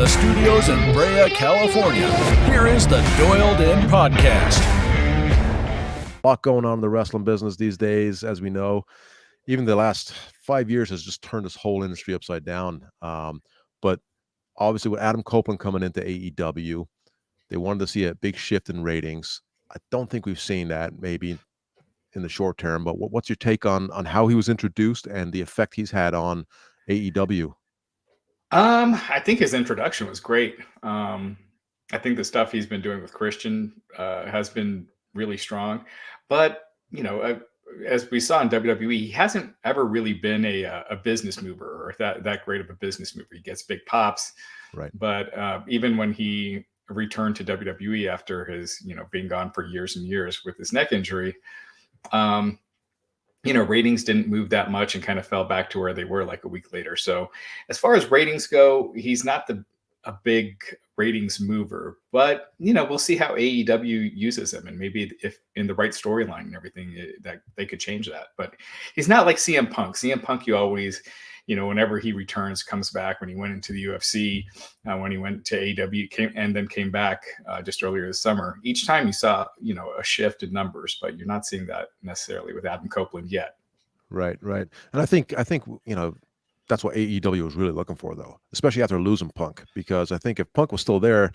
the studios in Brea, California, here is the Doiled In Podcast. A lot going on in the wrestling business these days, as we know. Even the last 5 years has just turned this whole industry upside down. But obviously with Adam Copeland coming into AEW, they wanted to see a big shift in ratings. I don't think we've seen that maybe in the short term, but what's your take on how he was introduced and the effect he's had on AEW? I think his introduction was great. I think the stuff he's been doing with Christian has been really strong. But, as we saw in WWE, he hasn't ever really been a business mover or that great of a business mover. He gets big pops. Right. But even when he returned to WWE after his, being gone for years and years with his neck injury, ratings didn't move that much and kind of fell back to where they were like a week later. So as far as ratings go, he's not a big ratings mover, but we'll see how AEW uses him, and maybe if in the right storyline and everything that they could change that. But he's not like CM Punk. CM Punk, you always, whenever he returns, comes back. When he went into the UFC, when he went to AEW, came back just earlier this summer. Each time you saw, a shift in numbers, but you're not seeing that necessarily with Adam Copeland yet. Right. And I think that's what AEW was really looking for, though, especially after losing Punk, because I think if Punk was still there,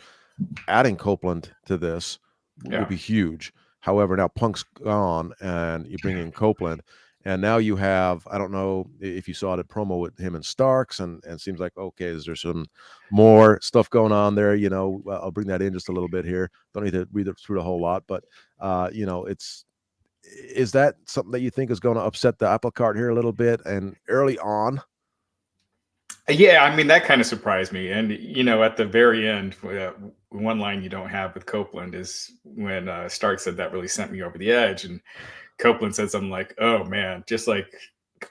adding Copeland to this would be huge. However, now Punk's gone and you bring in Copeland, and now you have, I don't know if you saw the promo with him and Starks, and it seems like, okay, is there some more stuff going on there? I'll bring that in just a little bit here. Don't need to read it through the whole lot, but is that something that you think is going to upset the apple cart here a little bit and early on? Yeah, I mean, that kind of surprised me. And, at the very end, one line you don't have with Copeland is when Stark said that really sent me over the edge. And Copeland said something like, oh, man, just like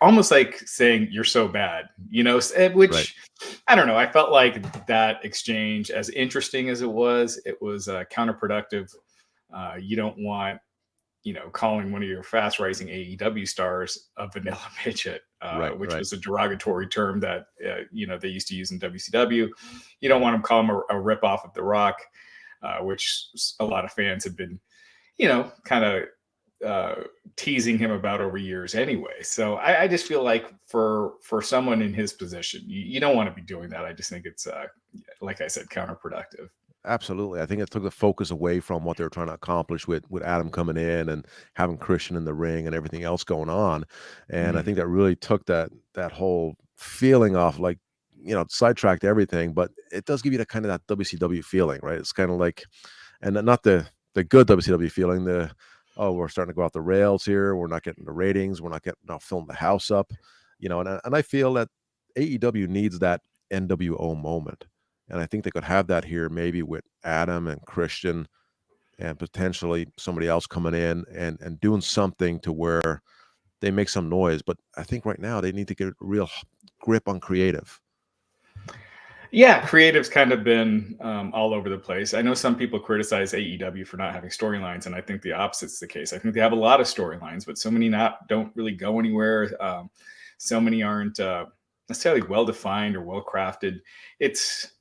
almost like saying you're so bad, which right. I don't know. I felt like that exchange, as interesting as it was counterproductive. You don't want, calling one of your fast rising AEW stars a vanilla midget, which was a derogatory term that, they used to use in WCW. You don't want to call him a ripoff of The Rock, which a lot of fans have been, kind of teasing him about over years anyway. So I just feel like for someone in his position, you don't want to be doing that. I just think it's, like I said, counterproductive. Absolutely. I think it took the focus away from what they were trying to accomplish with Adam coming in and having Christian in the ring and everything else going on. And I think that really took that whole feeling off, like, sidetracked everything, but it does give you that kind of that WCW feeling, right? It's kind of like, and not the good WCW feeling, we're starting to go off the rails here. We're not getting the ratings. We're not filling the house up, and I feel that AEW needs that NWO moment. And I think they could have that here, maybe with Adam and Christian and potentially somebody else coming in and doing something to where they make some noise. But I think right now they need to get a real grip on creative. Yeah, creative's kind of been all over the place. I know some people criticize AEW for not having storylines, and I think the opposite's the case. I think they have a lot of storylines, but so many don't really go anywhere. So many aren't necessarily well-defined or well-crafted. It's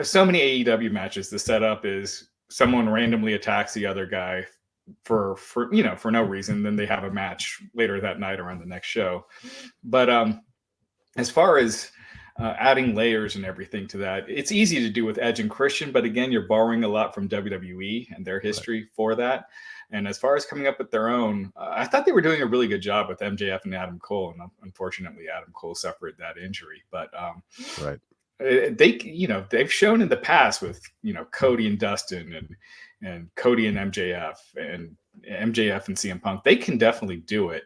so many AEW matches, the setup is someone randomly attacks the other guy for no reason. Then they have a match later that night or on the next show. But as far as adding layers and everything to that, it's easy to do with Edge and Christian, but again, you're borrowing a lot from WWE and their history for that. And as far as coming up with their own, I thought they were doing a really good job with MJF and Adam Cole. And unfortunately, Adam Cole suffered that injury. But they've shown in the past with, Cody and Dustin and Cody and MJF and MJF and CM Punk, they can definitely do it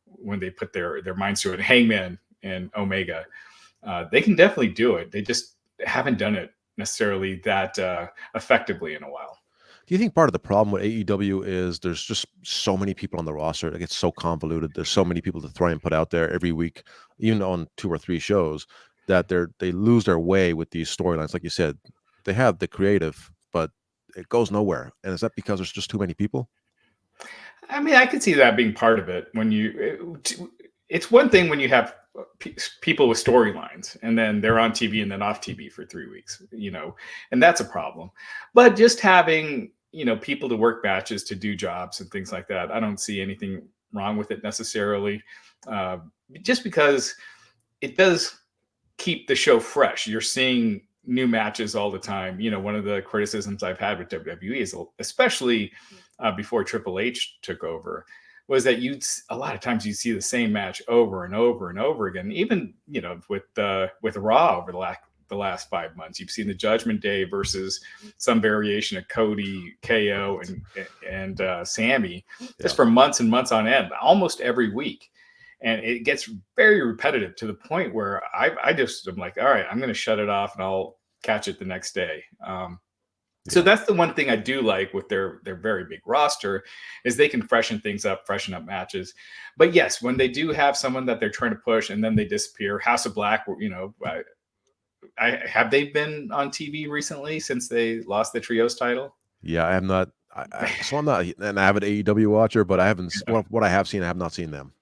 when they put their minds to it. Hangman and Omega, they can definitely do it. They just haven't done it necessarily that effectively in a while. Do you think part of the problem with AEW is there's just so many people on the roster? It gets so convoluted. There's so many people to try and put out there every week, even on 2 or 3 shows, that they lose their way with these storylines. Like you said, they have the creative, but it goes nowhere. And is that because there's just too many people? I mean, I could see that being part of it. It's one thing when you have people with storylines, and then they're on TV and then off TV for 3 weeks, and that's a problem. But just having, people to work matches, to do jobs and things like that, I don't see anything wrong with it necessarily. Uh, just because it does keep the show fresh. You're seeing new matches all the time. One of the criticisms I've had with WWE is, especially before Triple H took over, was that a lot of times you see the same match over and over and over again. Even with Raw over the last 5 months, you've seen the Judgment Day versus some variation of Cody, KO, and Sammy, just for months and months on end, almost every week. And it gets very repetitive to the point where I just am like, all right, I'm going to shut it off and I'll catch it the next day. So that's the one thing I do like with their very big roster, is they can freshen things up, freshen up matches. But yes, when they do have someone that they're trying to push and then they disappear, House of Black, have they been on TV recently since they lost the trios title? Yeah, I have not. So I'm not an avid AEW watcher, but I haven't. What I have seen, I have not seen them.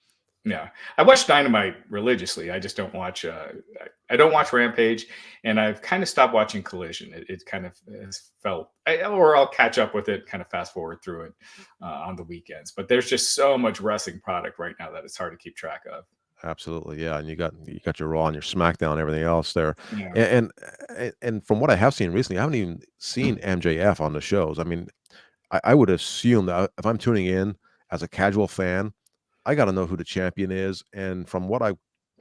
Yeah, I watch Dynamite religiously. I just don't watch. I don't watch Rampage, and I've kind of stopped watching Collision. It kind of has felt, or I'll catch up with it, kind of fast forward through it on the weekends. But there's just so much wrestling product right now that it's hard to keep track of. Absolutely, yeah, and you got your Raw and your SmackDown and everything else there. Yeah. And from what I have seen recently, I haven't even seen MJF on the shows. I mean, I would assume that if I'm tuning in as a casual fan, I got to know who the champion is. And from what I've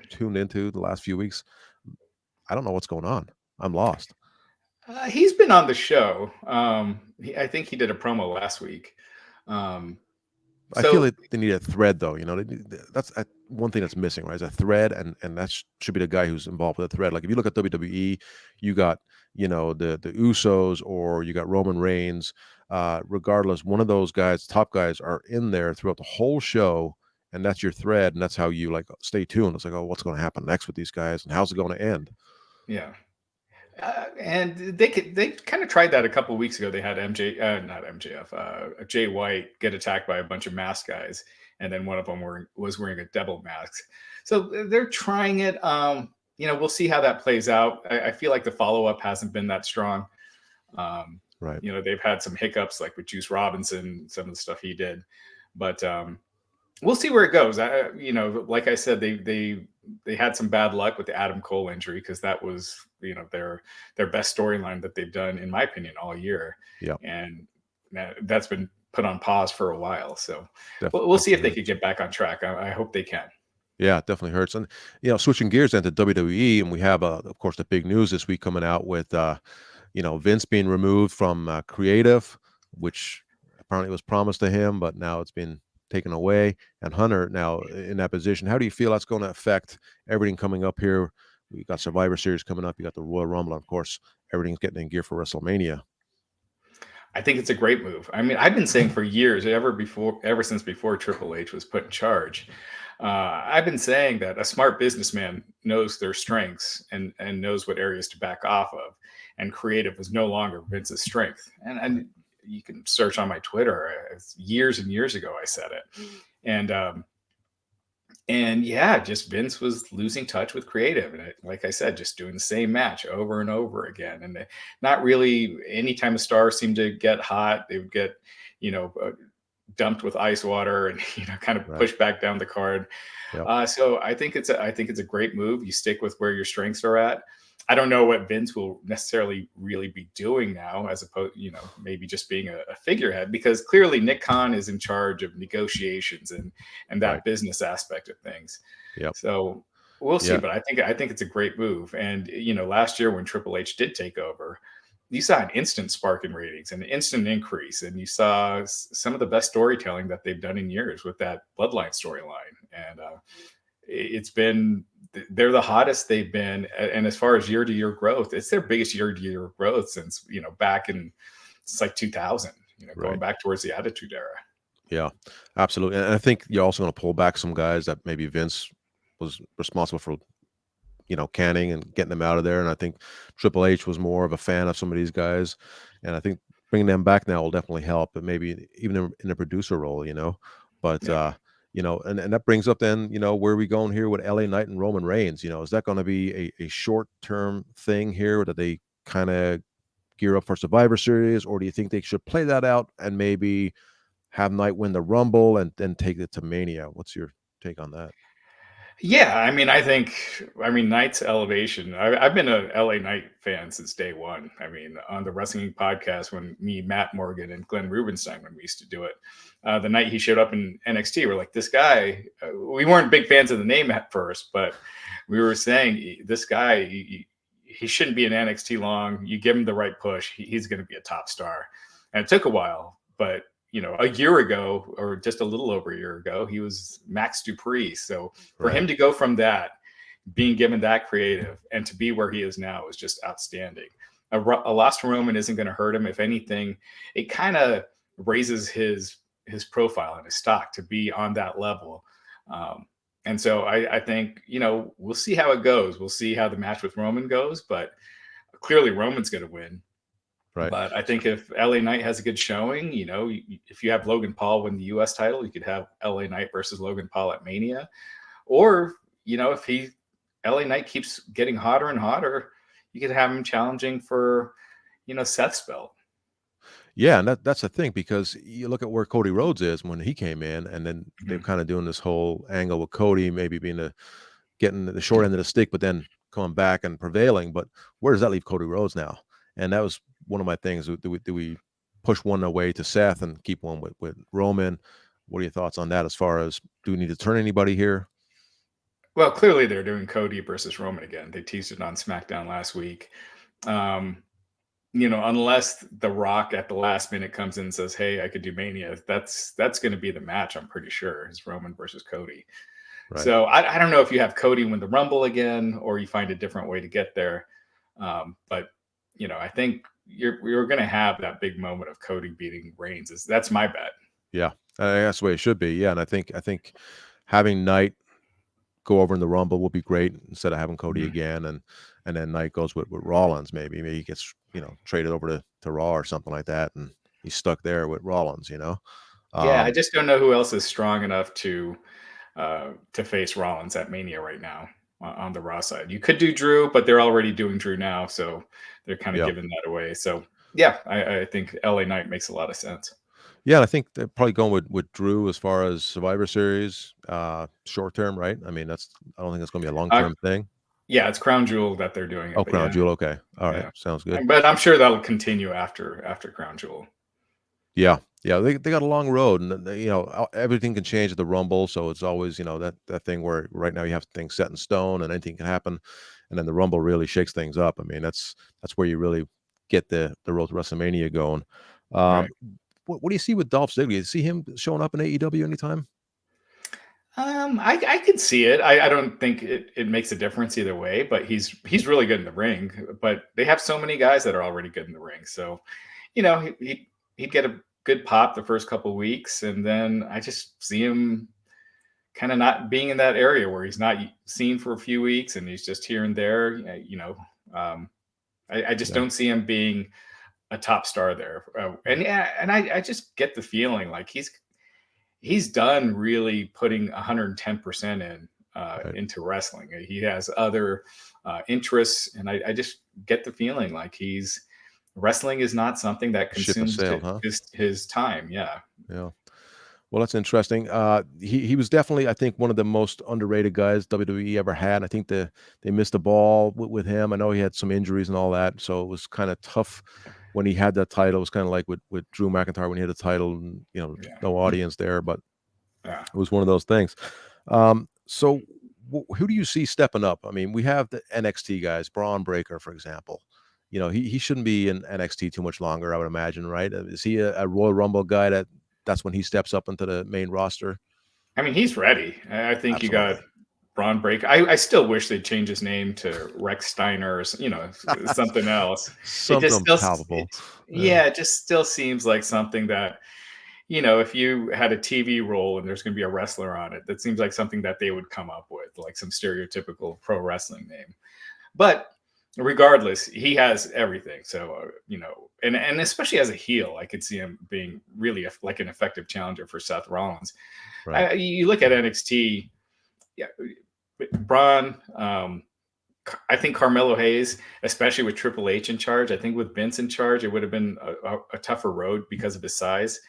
tuned into the last few weeks, I don't know what's going on. I'm lost. He's been on the show. I think he did a promo last week. I feel like they need a thread, though. That's one thing that's missing, right? Is a thread, and that should be the guy who's involved with the thread. Like if you look at WWE, you got the Usos, or you got Roman Reigns. Regardless, one of those guys, top guys, are in there throughout the whole show, and that's your thread, and that's how you stay tuned. It's like, oh, what's going to happen next with these guys, and how's it going to end? Yeah. And they kind of tried that a couple of weeks ago. They had Jay White get attacked by a bunch of masked guys, and then one of them was wearing a devil mask. So they're trying it. We'll see how that plays out. I feel like the follow up hasn't been that strong. Right. They've had some hiccups, like with Juice Robinson, some of the stuff he did, but we'll see where it goes. Like I said, they had some bad luck with the Adam Cole injury, because that was their best storyline that they've done, in my opinion, all year. Yeah, and that's been put on pause for a while. So we'll see if they could get back on track. I hope they can. Yeah, it definitely hurts. And switching gears into WWE, and we have of course the big news this week coming out with Vince being removed from creative, which apparently was promised to him, but now it's been taken away, and Hunter now in that position. How do you feel that's going to affect everything coming up here? We got Survivor Series coming up. You got the Royal Rumble, and of course, everything's getting in gear for WrestleMania. I think it's a great move. I mean, I've been saying for years, ever since before Triple H was put in charge, I've been saying that a smart businessman knows their strengths and knows what areas to back off of, and creative was no longer Vince's strength. And you can search on my Twitter. Years and years ago, I said it, and yeah, just Vince was losing touch with creative, and like I said, just doing the same match over and over again, and not really. Anytime a star seemed to get hot, they would get dumped with ice water and kind of pushed back down the card. Yep. So I think it's a great move. You stick with where your strengths are at. I don't know what Vince will necessarily really be doing now, as opposed, maybe just being a figurehead, because clearly Nick Khan is in charge of negotiations and that business aspect of things. Yep. So we'll see, but I think it's a great move. And last year when Triple H did take over, you saw an instant spark in ratings, an instant increase, and you saw some of the best storytelling that they've done in years with that Bloodline storyline. And they're the hottest they've been. And as far as year-to-year growth, it's their biggest year-to-year growth since, back in, it's like 2000, going back towards the Attitude Era. Yeah, absolutely. And I think you're also going to pull back some guys that maybe Vince was responsible for, canning and getting them out of there. And I think Triple H was more of a fan of some of these guys. And I think bringing them back now will definitely help, but maybe even in a producer role, But And that brings up then, where are we going here with LA Knight and Roman Reigns? Is that going to be a short-term thing here that they kind of gear up for Survivor Series, or do you think they should play that out and maybe have Knight win the Rumble and then take it to Mania? What's your take on that? Yeah, Knight's elevation. I've been a LA Knight fan since day one. I mean, on the Wrestling Podcast, when me, Matt Morgan, and Glenn Rubenstein, when we used to do it, the night he showed up in NXT, we're like, this guy. We weren't big fans of the name at first, but we were saying this guy, he shouldn't be in NXT long. You give him the right push, he's going to be a top star. And it took a while, but a year ago, or just a little over a year ago, he was Max Dupree. So for him to go from that, being given that creative, and to be where he is now is just outstanding. A loss to Roman isn't going to hurt him. If anything, it kind of raises his profile and his stock to be on that level. And so I think, we'll see how it goes. We'll see how the match with Roman goes, but clearly Roman's going to win. Right. But I think if LA Knight has a good showing, if you have Logan Paul win the US title, you could have LA Knight versus Logan Paul at Mania. Or, if LA Knight keeps getting hotter and hotter, you could have him challenging for, Seth's belt. Yeah, and that's the thing, because you look at where Cody Rhodes is when he came in, and then they're kind of doing this whole angle with Cody maybe being getting the short end of the stick, but then coming back and prevailing. But where does that leave Cody Rhodes now? And that was one of my things. Do we push one away to Seth and keep one with Roman? What are your thoughts on that? As far as, do we need to turn anybody here? Well, clearly they're doing Cody versus Roman again. They teased it on SmackDown last week. Unless The Rock at the last minute comes in and says, "Hey, I could do Mania," that's going to be the match. I'm pretty sure is Roman versus Cody. Right. So I don't know if you have Cody win the Rumble again, or you find a different way to get there. But I think you're going to have that big moment of Cody beating Reigns. That's my bet. Yeah, that's the way it should be. Yeah, and I think having Knight go over in the Rumble will be great instead of having Cody again, and then Knight goes with Rollins. Maybe he gets traded over to Raw or something like that, and he's stuck there with Rollins. Yeah, I just don't know who else is strong enough to face Rollins at Mania right now on the Raw side. You could do Drew, but they're already doing Drew now, so they're kind of giving that away. So yeah, I think LA Knight makes a lot of sense. Yeah, and I think they're probably going with Drew as far as Survivor Series, short term, right? I mean, I don't think it's going to be a long term thing. Yeah, it's Crown Jewel that they're doing. Oh, Crown Jewel. Okay, all right, sounds good. But I'm sure that'll continue after Crown Jewel. Yeah, they got a long road, and everything can change at the Rumble, so it's always that thing where right now you have things set in stone and anything can happen, and then the Rumble really shakes things up. I mean, that's where you really get the road to WrestleMania going. Right. What do you see with Dolph Ziggler? Do you see him showing up in AEW anytime? I could see it. I don't think it makes a difference either way, but he's really good in the ring. But they have so many guys that are already good in the ring, so he'd get a good pop the first couple of weeks, and then I just see him kind of not being in that area where he's not seen for a few weeks and he's just here and there. I just don't see him being a top star there. And I just get the feeling like he's done really putting 110% in into wrestling. He has other interests, and I just get the feeling like wrestling is not something that consumes his time. Yeah. Well, that's interesting. He was definitely, I think, one of the most underrated guys WWE ever had. I think they missed the ball with him. I know he had some injuries and all that, so it was kind of tough when he had that title. It was kind of like with Drew McIntyre when he had the title, and no audience there, but it was one of those things. So who do you see stepping up? I mean, we have the NXT guys, Braun Breaker, for example. He shouldn't be in NXT too much longer, I would imagine, right? Is he a Royal Rumble guy that's when he steps up into the main roster? I mean, he's ready. I think Absolutely. You got Braun Breaker. I still wish they'd change his name to Rex Steiner or something else. Something palpable. It just still seems like something that, if you had a TV role and there's going to be a wrestler on it, that seems like something that they would come up with, like some stereotypical pro wrestling name. But regardless, he has everything. So, and especially as a heel, I could see him being really like an effective challenger for Seth Rollins. Right. You look at NXT, yeah, Braun. I think Carmelo Hayes, especially with Triple H in charge. I think with Vince in charge, it would have been a tougher road because of his size.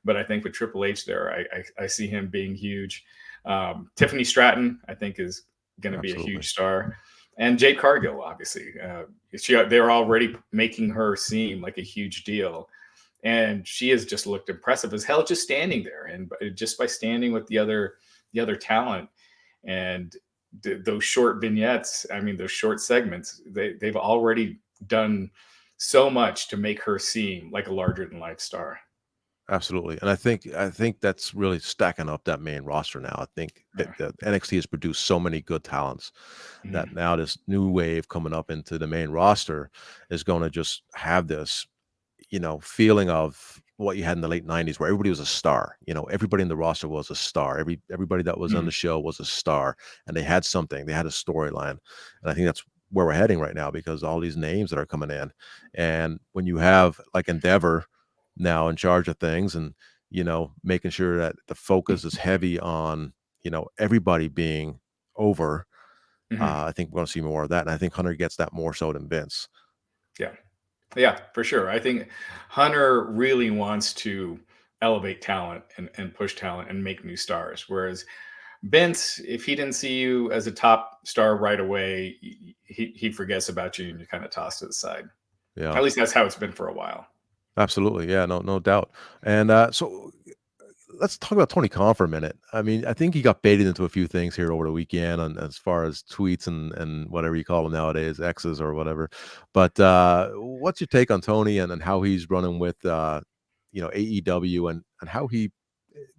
But I think with Triple H there, I see him being huge. Tiffany Stratton, I think, is going to be a Absolutely. huge star. And Jade Cargill, obviously. They're already making her seem like a huge deal. And she has just looked impressive as hell just standing there. And just by standing with the other talent and those short vignettes, I mean, those short segments, they've already done so much to make her seem like a larger than life star. Absolutely, and I think that's really stacking up that main roster now. I think Yeah. that NXT has produced so many good talents that Mhm. now this new wave coming up into the main roster is going to just have this, feeling of what you had in the late 90s where everybody was a star. Everybody in the roster was a star. Everybody that was on Mhm. the show was a star, and they had something. They had a storyline. And I think that's where we're heading right now because all these names that are coming in. And when you have like Endeavor now in charge of things and, making sure that the focus is heavy on, everybody being over, Mhm. I think we're going to see more of that. And I think Hunter gets that more so than Vince. Yeah. Yeah, for sure. I think Hunter really wants to elevate talent and push talent and make new stars. Whereas Vince, if he didn't see you as a top star right away, he forgets about you and you kind of toss to the side. Yeah. At least that's how it's been for a while. Absolutely. Yeah, no doubt. And so let's talk about Tony Khan for a minute. I mean, I think he got baited into a few things here over the weekend on as far as tweets and whatever you call them nowadays, X's or whatever. But what's your take on Tony and how he's running with AEW and how he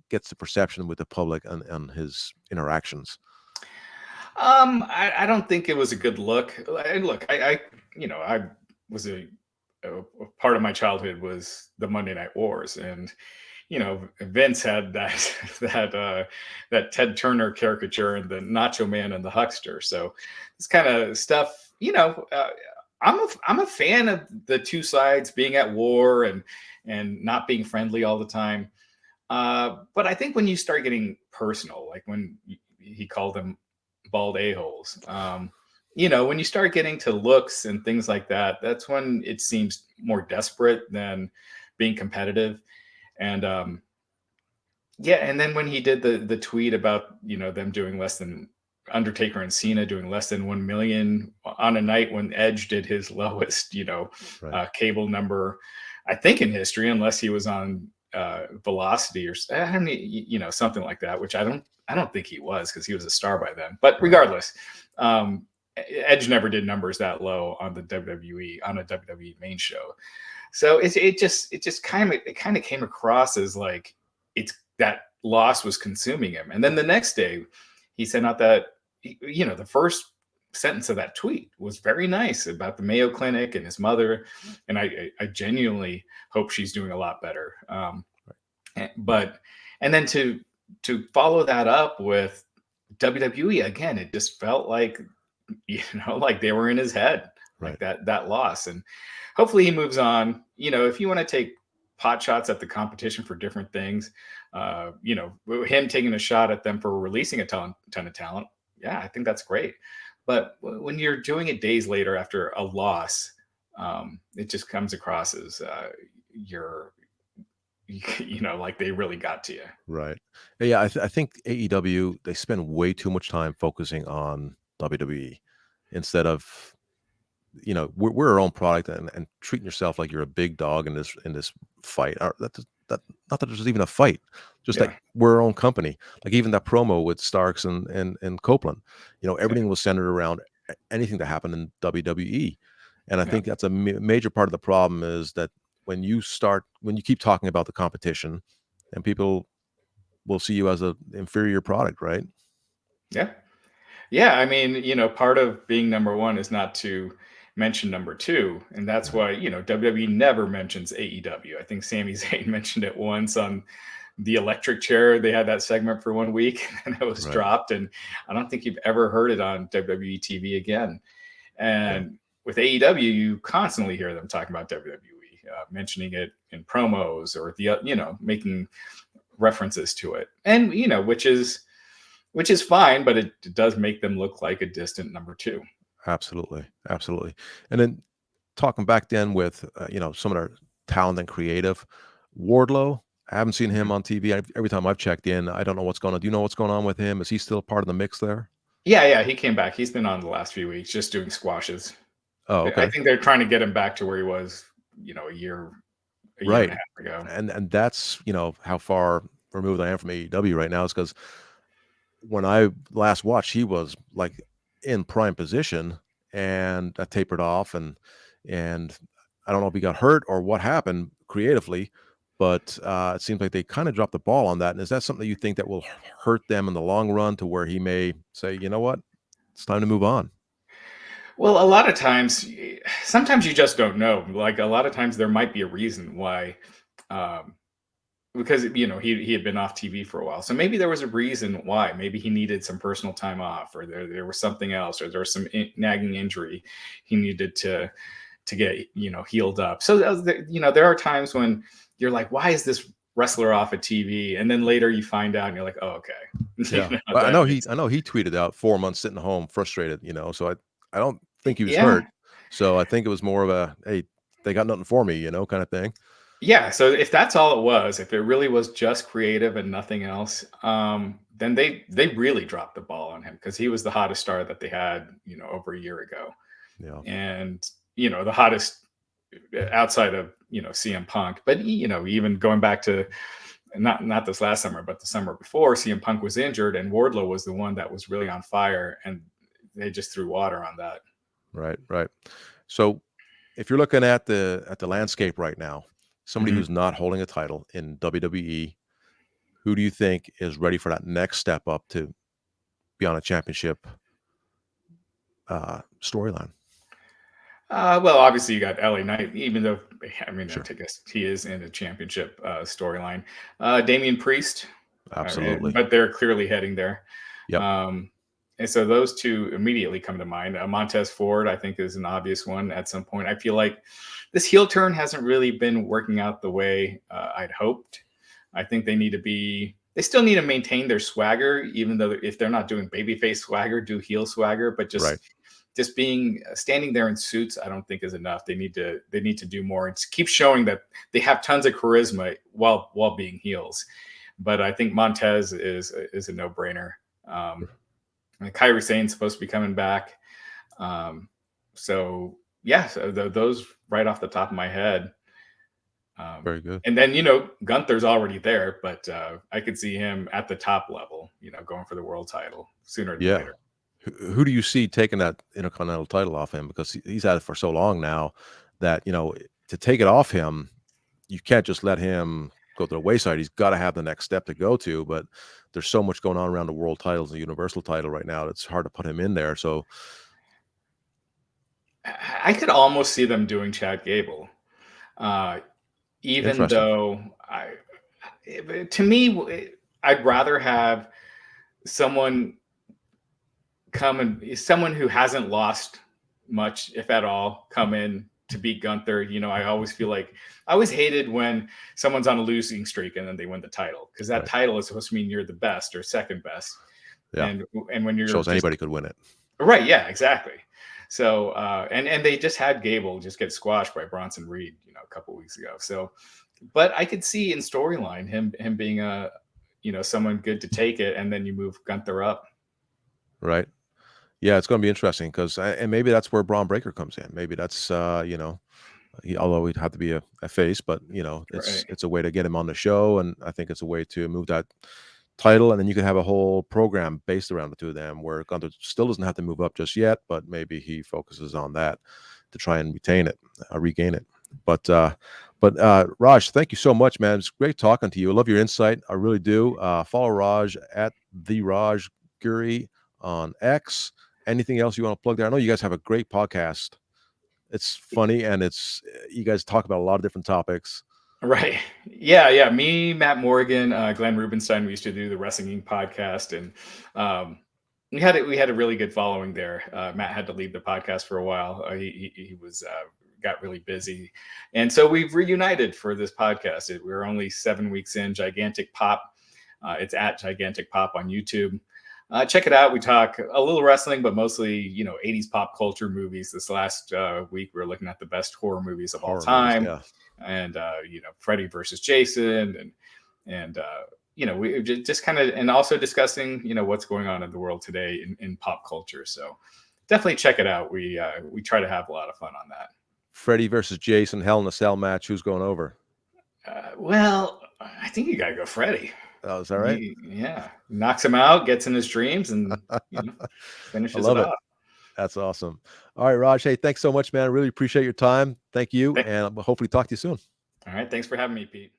gets the perception with the public and his interactions? I don't think it was a good look. Look, I was a part of my childhood was the Monday Night Wars, and Vince had that that Ted Turner caricature and the Nacho Man and the Huckster. So this kind of stuff, I'm a fan of the two sides being at war and not being friendly all the time. But I think when you start getting personal, like when he called them bald a-holes, when you start getting to looks and things like that, that's when it seems more desperate than being competitive. And yeah, and then when he did the tweet about them doing less than Undertaker and Cena doing less than 1 million on a night when Edge did his lowest, Right. cable number, I think in history, unless he was on Velocity or I don't know, something like that, which I don't think he was because he was a star by then. But Right. regardless, Edge never did numbers that low on the WWE on a WWE main show. So it just kind of came across as like it's that loss was consuming him. And then the next day, he sent out that the first sentence of that tweet was very nice about the Mayo Clinic and his mother, and I genuinely hope she's doing a lot better. But and then to follow that up with WWE again, it just felt like like they were in his head, like Right. that loss. And hopefully he moves on. If you want to take pot shots at the competition for different things, him taking a shot at them for releasing a ton of talent, yeah, I think that's great. But when you're doing it days later after a loss, it just comes across as you're, like they really got to you. Right. Yeah, I think AEW, they spend way too much time focusing on WWE instead of, we're our own product and treating yourself like you're a big dog in this fight. That not that there's even a fight, just that Yeah. we're our own company. Like even that promo with Starks and Copeland, Yeah. everything was centered around anything that happened in WWE. And I Yeah. think that's a major part of the problem is that when you keep talking about the competition and people will see you as a inferior product, right? Yeah. Yeah, I mean, part of being number one is not to mention number two, and that's Right. why WWE never mentions AEW. I think Sami Zayn mentioned it once on the electric chair. They had that segment for 1 week, and it was Right. dropped, and I don't think you've ever heard it on WWE TV again. Yeah. And with AEW, you constantly hear them talking about WWE, mentioning it in promos or making references to it, and which is fine, but it does make them look like a distant number two. Absolutely, absolutely. And then talking back then with some of their talent and creative, Wardlow. I haven't seen him on TV. Every time I've checked in, I don't know what's going on. Do you know what's going on with him? Is he still part of the mix there? Yeah, he came back. He's been on the last few weeks just doing squashes. Oh, I okay. think they're trying to get him back to where he was, a year and Right. a half ago. And that's, how far removed I am from AEW right now is because when I last watched, he was like in prime position and I tapered off and I don't know if he got hurt or what happened creatively, but it seems like they kind of dropped the ball on that. And is that something that you think that will hurt them in the long run to where he may say, you know what, it's time to move on? Well, a lot of times, sometimes you just don't know. Like a lot of times, there might be a reason why, um, because he had been off TV for a while, so maybe there was a reason why. Maybe he needed some personal time off, or there was something else, or there was some nagging injury he needed to get healed up. So there are times when you're like, why is this wrestler off of TV? And then later you find out, and you're like, oh, okay, Yeah. But that makes I know he tweeted out 4 months sitting home frustrated, so I don't think he was yeah. hurt. So I think it was more of a, hey, they got nothing for me, kind of thing. Yeah, so if that's all it was, if it really was just creative and nothing else, then they really dropped the ball on him because he was the hottest star that they had, over a year ago, Yeah. and the hottest outside of CM Punk. But even going back to not this last summer, but the summer before, CM Punk was injured and Wardlow was the one that was really on fire, and they just threw water on that. Right, right. So if you're looking at the landscape right now, somebody Mhm. who's not holding a title in WWE, who do you think is ready for that next step up to be on a championship storyline? Well, obviously you got LA Knight, even though I mean, I Sure. guess he is in a championship storyline. Damian Priest, Absolutely. but they're clearly heading there. Yep. Um, and so those two immediately come to mind. Montez Ford, I think, is an obvious one at some point. I feel like this heel turn hasn't really been working out the way I'd hoped. I think they still need to maintain their swagger, even though if they're not doing babyface swagger, do heel swagger, but Right. just being standing there in suits, I don't think is enough. They need to do more and keep showing that they have tons of charisma while being heels. But I think Montez is a no brainer. Um, and Kairi Sane's supposed to be coming back. Um, so yeah, so those right off the top of my head. Very good. And then Gunther's already there, but I could see him at the top level, going for the world title sooner than Yeah. later. Who do you see taking that Intercontinental title off him? Because he's had it for so long now that, to take it off him, you can't just let him go to the wayside. He's got to have the next step to go to. But there's so much going on around the world titles and Universal title right now. It's hard to put him in there. So I could almost see them doing Chad Gable, uh, even interesting. though to me, I'd rather have someone someone who hasn't lost much, if at all, come in to beat Gunther. I always feel like I always hated when someone's on a losing streak and then they win the title because that Right. title is supposed to mean you're the best or second best, Yeah. and when you're Shows just anybody could win it. right, yeah, exactly. So and they just had Gable just get squashed by Bronson Reed, a couple weeks ago. So, but I could see in storyline him being a someone good to take it, and then you move Gunther up. Right. Yeah. It's going to be interesting because, and maybe that's where Braun Breaker comes in. Maybe that's, although he'd have to be a face, but Right. it's a way to get him on the show. And I think it's a way to move that title. And then you could have a whole program based around the two of them where Gunther still doesn't have to move up just yet, but maybe he focuses on that to try and regain it. But Raj, thank you so much, man. It's great talking to you. I love your insight. I really do. Follow Raj at the Raj Giri on X. Anything else you want to plug there? I know you guys have a great podcast. It's funny and you guys talk about a lot of different topics. Right. Yeah. Me, Matt Morgan, Glenn Rubenstein. We used to do the Wrestling Inc. podcast, and we had a really good following there. Matt had to leave the podcast for a while. He was got really busy. And so we've reunited for this podcast. We're only 7 weeks in. Gigantic Pop. It's at Gigantic Pop on YouTube. Check it out. We talk a little wrestling, but mostly, 80s pop culture movies. This last week, we were looking at the best horror movies of all time. Movies, yeah. And, Freddy versus Jason and we just kind of, and also discussing, what's going on in the world today in pop culture. So definitely check it out. We try to have a lot of fun on that. Freddy versus Jason, Hell in a Cell match. Who's going over? Well, I think you got to go Freddy. Oh, is that right? Yeah. Knocks him out, gets in his dreams, and finishes it off. That's awesome. All right, Raj. Hey, thanks so much, man. I really appreciate your time. Thank you. And I'll hopefully talk to you soon. All right. Thanks for having me, Pete.